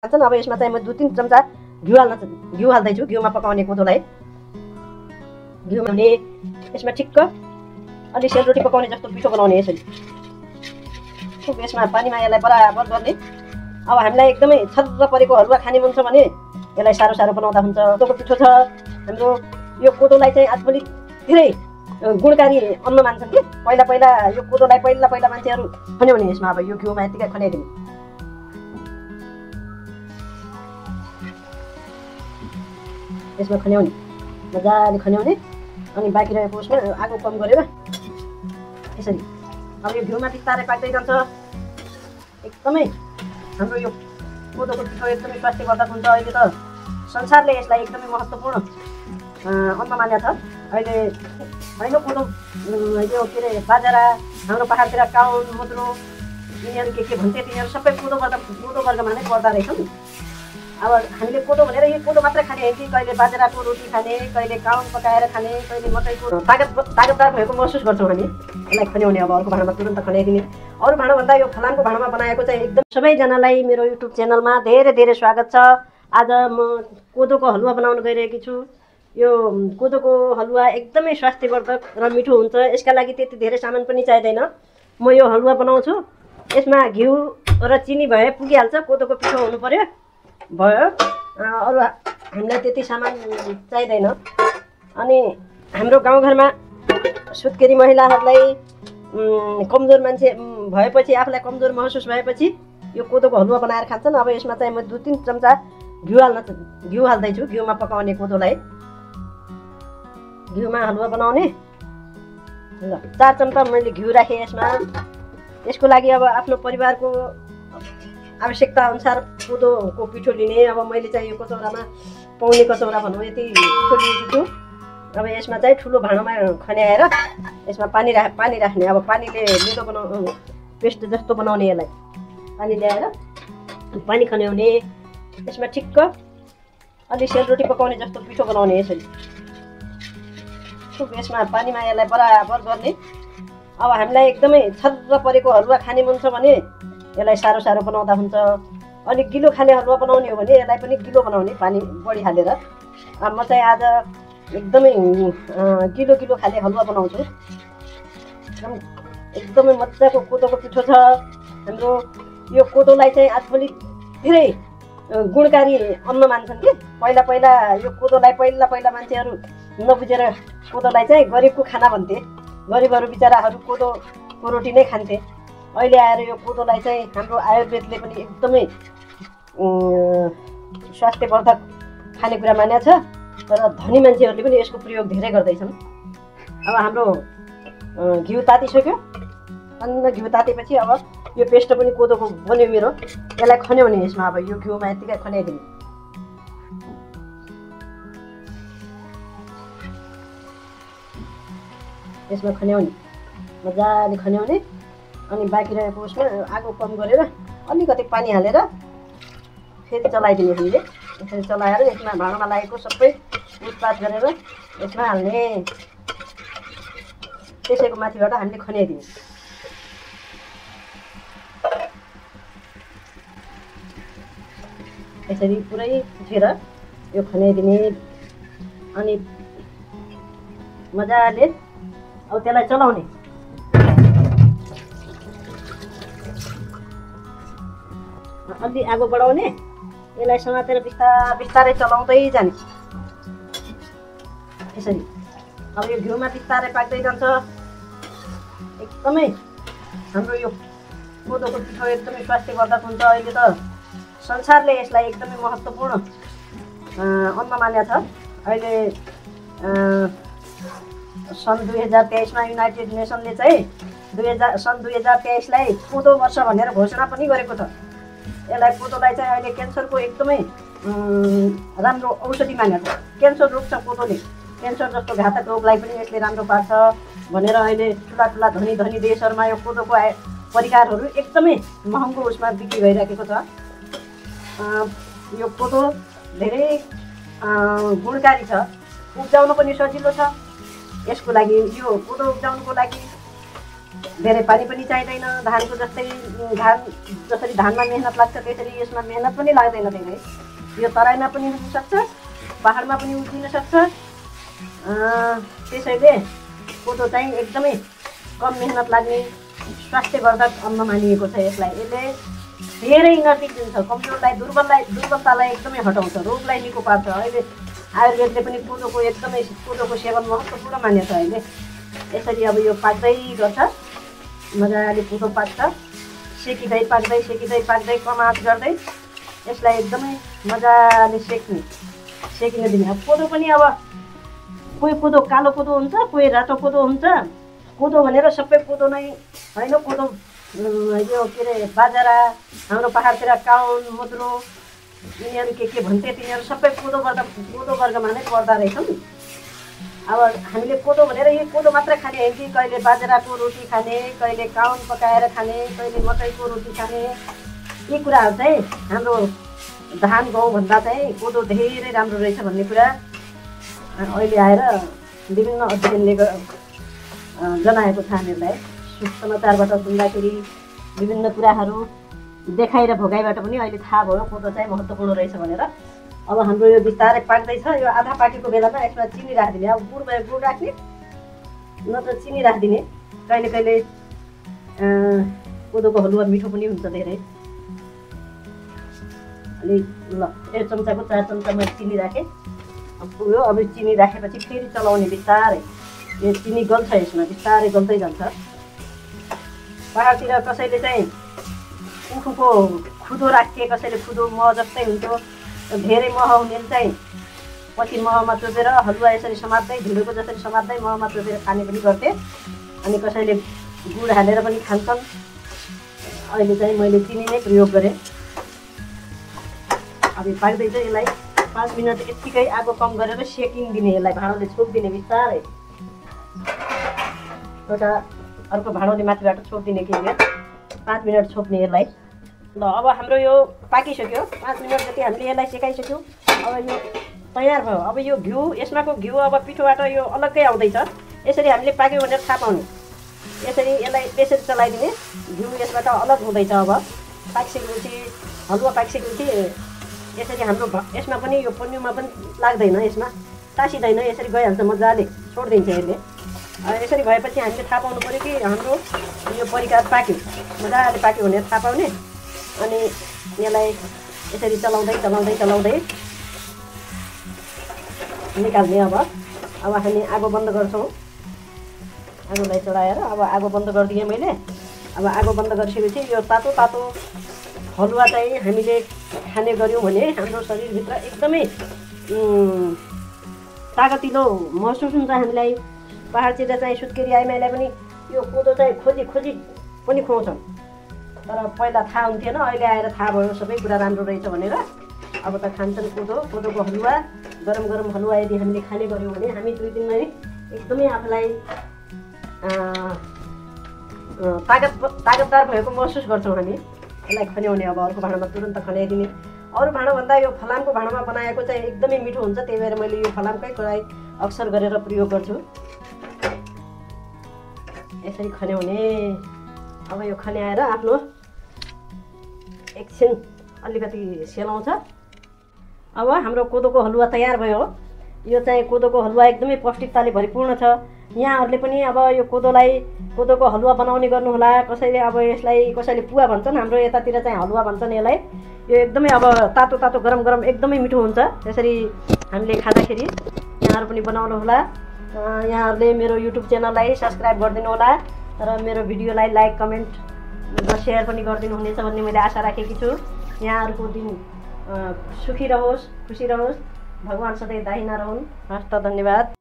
हाल्छन्। अब यसमा चाहिँ म 2-3 चम्चा घिउ हाल्दैछु। घिउमा पकाउने कोदोलाई घिउ हाल्ने, यसमा ठिक्क अलि सेलरोटी पकाउने जस्तो पिठो बनाउने यसरी। यसमा पानीमा यसलाई बराबर गर्ने। अब हामीलाई एकदमै छर्र परेको हलुवा खाने मन छ भने यसलाई सारो बनाउँदा हुन्छ। कोदोको पिठो छ हाम्रो। यो कोदोलाई चाहिँ आजभोलि धेरै गुणकारी अन्न मान्छन् कि। पहिला यो कोदोलाई पहिला मान्छेहरू खन्याउने। यसमा अब यो घिउमा यतिकै खन्याइदिने। यसमा खन्याउने, मजाले खन्याउने। अनि बाँकी रहेको उसमा आगो कम गरेर यसरी। अब यो घिउमा बिस्तारै पाक्दै जान्छ। एकदमै हाम्रो यो कोदोको पिठो एकदमै स्वास्थ्यवर्धक हुन्छ। अहिले त संसारले यसलाई एकदमै महत्त्वपूर्ण अन्न मानेको छ। अहिले होइन कोदो यो के अरे बाजरा, हाम्रो पहाडतिर काउन, मोद्रो यिनीहरू के भन्थे तिनीहरू सबै कोदो वर्गमा नै पर्दा रहेछन्। अब हामीले कोदो भनेर यो कोदो मात्रै खाने होइन कि, कहिले बाजराको रोटी खाने, कहिले काउन पकाएर खाने, कहिले मकैको तागतदार भएको महसुस गर्छौँ हामी। यसलाई खन्याउने। अब अर्को भाँडामा तुरन्त खन्याइदिने। अरू भाँडाभन्दा यो फलामको भाँडामा बनाएको चाहिँ एकदम। सबैजनालाई मेरो युट्युब च्यानलमा धेरै स्वागत छ। आज म कोदोको हलुवा बनाउन गइरहेकी छु। यो कोदोको हलुवा एकदमै स्वास्थ्यवर्धक र मिठो हुन्छ। यसका लागि त्यति धेरै सामान पनि चाहिँदैन। म यो हलुवा बनाउँछु। यसमा घिउ र चिनी भए पुगिहाल्छ। कोदोको पिठो हुनु पर्यो, भयो। अरू हामीलाई त्यति सामान चाहिँदैन। अनि हाम्रो गाउँघरमा सुत्केरी महिलाहरूलाई कमजोर मान्छे भएपछि, आफूलाई कमजोर महसुस भएपछि यो कोदोको हलुवा बनाएर खान्छन्। अब यसमा चाहिँ म 2-3 चम्चा घिउ हाल्दैछु। घिउमा पकाउने कोदोलाई घिउमा हलुवा बनाउने। ल 4 चम्चा मैले घिउ राखेँ यसमा। यसको लागि अब आफ्नो परिवारको आवश्यकता अनुसार कोदोको पिठो लिने। अब मैले चाहिँ यो कचौरामा पाउने कचौरा भनौँ यति पिठो लिएको छु। अब यसमा चाहिँ ठुलो भाँडोमा खन्याएर यसमा पानी राख्ने। अब पानीले लिँदो पेस्ट जस्तो बनाउने। यसलाई पानी ल्याएर पानी खन्याउने। यसमा ठिक्क अलि सेलरोटी पकाउने जस्तो पिठो बनाउने यसरी। यसमा पानीमा यसलाई बराबर गर्ने। अब हामीलाई एकदमै छर्र परेको हलुवा खाने मन छ भने यसलाई सारो बनाउँदा हुन्छ। अलिक गिलो खाने हलुवा बनाउने हो भने यसलाई पनि गिलो बनाउने, पानी बढी हालेर। अब म चाहिँ आज एकदमै गिलो खाले हलुवा बनाउँछु। एकदमै मजाको कोदोको पिठो छ हाम्रो। यो कोदोलाई चाहिँ आजभोलि धेरै गुणकारी अन्न मान्छन् कि। पहिला यो कोदोलाई पहिला मान्छेहरू नबुझेर कोदोलाई चाहिँ गरिबको खाना भन्थे। गरिबहरू बिचराहरू कोदोको रोटी नै खान्थे। अहिले आएर यो कोदोलाई चाहिँ हाम्रो आयुर्वेदले पनि एकदमै स्वास्थ्यवर्धक खानेकुरा मानेको छ। तर धनी मान्छेहरूले पनि यसको प्रयोग धेरै गर्दैछन्। अब हाम्रो घिउ तातिसक्यो। अनि घिउ तातेपछि अब यो पेस्ट पनि कोदोको बन्यो मेरो। यसलाई खन्याउने। यसमा अब यो घिउमा यतिकै खन्याइदिने। यसमा खन्याउने, मजाले खन्याउने। अनि बाँकी रहेको उसमा आगो कम गरेर अलिकति पानी हालेर फेरि चलाइदिने। हामीले यसरी चलाएर यसमा भाँडामा लागेको सबै उत्पाद गरेर यसमा हाल्ने। त्यसैको माथिबाट हामीले खन्याइदिने। यसरी पुरै उठेर यो खन्याइदिने। अनि मजाले अब त्यसलाई चलाउने। अलि आगो बढाउने। यसलाई समातेर बिस्तारै चलाउँदै जाने यसरी। अब यो घिउमा बिस्तारै पाक्दै जान्छ। एकदमै हाम्रो यो कोदोको पिठो एकदमै स्वास्थ्यवर्धक हुन्छ। अहिले त संसारले यसलाई एकदमै महत्त्वपूर्ण अन्न मानेको छ। अहिले सन् 2023 मा युनाइटेड नेसनले चाहिँ सन् 2023 लाई कोदो वर्ष भनेर घोषणा पनि गरेको छ। यसलाई कोदोलाई चाहिँ अहिले क्यान्सरको एकदमै राम्रो औषधि मानेको छ। क्यान्सर रोक्छ कोदोले। क्यान्सर जस्तो घातक रोगलाई पनि यसले राम्रो पार्छ भनेर अहिले ठुला धनी देशहरूमा यो कोदोको परिकारहरू एकदमै महँगो उसमा बिक्री भइरहेको छ। यो कोदो धेरै गुणकारी छ। उब्जाउन पनि सजिलो छ। यसको लागि यो कोदो उब्जाउनुको लागि धेरै पानी पनि चाहिँदैन। धानको जस्तै धान जसरी धानमा मेहनत लाग्छ त्यसरी यसमा मेहनत पनि लाग्दैन धेरै। यो तराईमा पनि हुनसक्छ, पहाडमा पनि उब्जिन सक्छ। त्यसैले कोदो चाहिँ एकदमै कम मेहनत लाग्ने स्वास्थ्यवर्धक अन्न मानिएको छ यसलाई। यसले धेरै इनर्जी दिन्छ, कमजोरलाई दुर्बलतालाई एकदमै हटाउँछ, रोगलाई निको पार्छ। अहिले आयुर्वेदले पनि कोदोको सेवन महत्त्वपूर्ण मानेछ अहिले। यसरी अब यो पाक्दै गर्छ, मजाले कोदो पाक्छ, सेकिँदै पाक्दै कम आँच गर्दै यसलाई एकदमै मजाले सेकिन दिने। अब कोदो पनि अब कोही कोदो कालो कोदो हुन्छ, कोही रातो कोदो हुन्छ। कोदो भनेर सबै कोदो नै होइन। कोदो यो के अरे बाजरा, हाम्रो पहाडतिर काउन, मुद्रो, यिनीहरू के भन्थे तिनीहरू सबै कोदो वर्गमा नै पर्दा रहेछन्। अब हामीले कोदो भनेर यो कोदो मात्र खाने होइन कि कहिले बाजराको रोटी खाने, कहिले काउन पकाएर खाने, कहिले मकैको रोटी खाने। यी कुराहरू चाहिँ हाम्रो धान गहुँभन्दा चाहिँ कोदो धेरै राम्रो रहेछ भन्ने कुरा अहिले आएर विभिन्न अध्ययनले जनाएको छ हामीहरूलाई। समाचारबाट सुन्दाखेरि विभिन्न कुराहरू देखाइ र भोगाइबाट पनि अहिले थाहा भयो कोदो चाहिँ महत्त्वपूर्ण रहेछ भनेर। अब हाम्रो यो बिस्तारै पाक्दैछ। यो आधा पाकेको बेलामा यसमा चिनी राखिदिने। अब गुड भयो गुड राख्ने, नत्र चिनी राखिदिने। कहिले कहिले कोदोको हलुवा मिठो पनि हुन्छ धेरै। अलि ल 1 चम्चाको 4 चम्चा मैले चिनी राखेँ। अब पुग्यो। अब चिनी राखेपछि फेरि चलाउने बिस्तारै। यो चिनी गल्छ, यसमा बिस्तारै गल्दै जान्छ। पहाडतिर कसैले चाहिँ उखुको खुदो राखे, कसैले खुदो मह जस्तै हुन्थ्यो। धेरै मह हुने चाहिँ पछि महमा चोपेर हलुवा यसरी समात्दै, ढिँडोको जसरी समात्दै महमा चोपेर खाने पनि गर्थे। अनि कसैले गुड हालेर पनि खान्छन्। अहिले चाहिँ मैले चिनी नै प्रयोग गरेँ। अब पाक्दैछ। यसलाई 5 मिनट यत्तिकै आगो कम गरेर सेकिदिने। यसलाई भाँडोले छोपिदिने बिस्तारै। एउटा अर्को भाँडोले माथिबाट छोपिदिने कि 5 मिनट छोप्ने यसलाई। ल अब हाम्रो यो पाकिसक्यो। 5 मिनट जति हामीले यसलाई सेकाइसक्यौँ। अब यो तयार भयो। अब यो घिउ, यसमाको घिउ अब पिठोबाट यो अलग्गै आउँदैछ। यसरी हामीले पाक्यो भनेर थाहा पाउने। यसरी यसलाई त्यसरी चलाइदिने। घिउ यसबाट अलग हुँदैछ। अब पाकिसकेपछि हलुवा पाकिसकेपछि यसरी हाम्रो यसमा पनि यो पन्युमा पनि लाग्दैन, यसमा तासिँदैन, यसरी गइहाल्छ, मजाले छोडिदिन्छ यसले। यसरी भएपछि हामीले थाहा पाउनु पऱ्यो कि हाम्रो यो परिकार पाक्यो, मजाले पाक्यो भनेर थाहा पाउने। अनि यसलाई यसरी चलाउँदै निकाल्ने। अब हामी आगो बन्द गर्छौँ। आगोलाई चढाएर अब आगो बन्द गरिदिएँ मैले। अब आगो बन्द गरिसकेपछि यो तातो हलुवा चाहिँ हामीले खाने गऱ्यौँ भने हाम्रो शरीरभित्र एकदमै तागतिलो महसुस हुन्छ हामीलाई। पहाडतिर चाहिँ सुत्केरी आइमाईलाई पनि यो कोदो चाहिँ खोजी पनि खुवाउँछन्। तर पहिला थाहा हुन्थेन, अहिले आएर थाहा भयो सबै कुरा राम्रो रहेछ भनेर। अब त खान्छन् कोदोको हलुवा। गरम हलुवा यदि हामीले खाने गऱ्यौँ भने हामी 2 दिनमा एकदमै आफूलाई तागतदार भएको महसुस गर्छौँ हामी। यसलाई खन्याउने। अब अर्को भाँडामा तुरन्त खन्याइदिने। अरू भाँडाभन्दा यो फलामको भाँडामा बनाएको चाहिँ एकदमै मिठो हुन्छ। त्यही भएर मैले यो फलामकै कराई अक्सर गरेर प्रयोग गर्छु। यसरी खन्याउने। अब यो खन्याएर आफ्नो एकछिन अलिकति सेलाउँछ। अब हाम्रो कोदोको हलुवा तयार भयो। यो चाहिँ कोदोको हलुवा एकदमै पौष्टिकताले भरिपूर्ण छ। यहाँहरूले पनि अब यो कोदोको हलुवा बनाउने गर्नुहोला। कसैले पुवा भन्छन्, हाम्रो यतातिर चाहिँ हलुवा भन्छन् यसलाई। यो एकदमै अब तातो गरम एकदमै मिठो हुन्छ। त्यसरी हामीले खाँदाखेरि यहाँहरू पनि बनाउनुहोला। यहाँहरूले मेरो युट्युब च्यानललाई सब्सक्राइब गरिदिनु होला र मेरो भिडियोलाई लाइक, कमेन्ट र सेयर पनि गरिदिनु हुनेछ भन्ने मैले आशा राखेकी छु। यहाँहरूको दिन सुखी रहोस्, खुसी रहोस्। भगवान सधैँ दाहिना रहन्। हस्त धन्यवाद।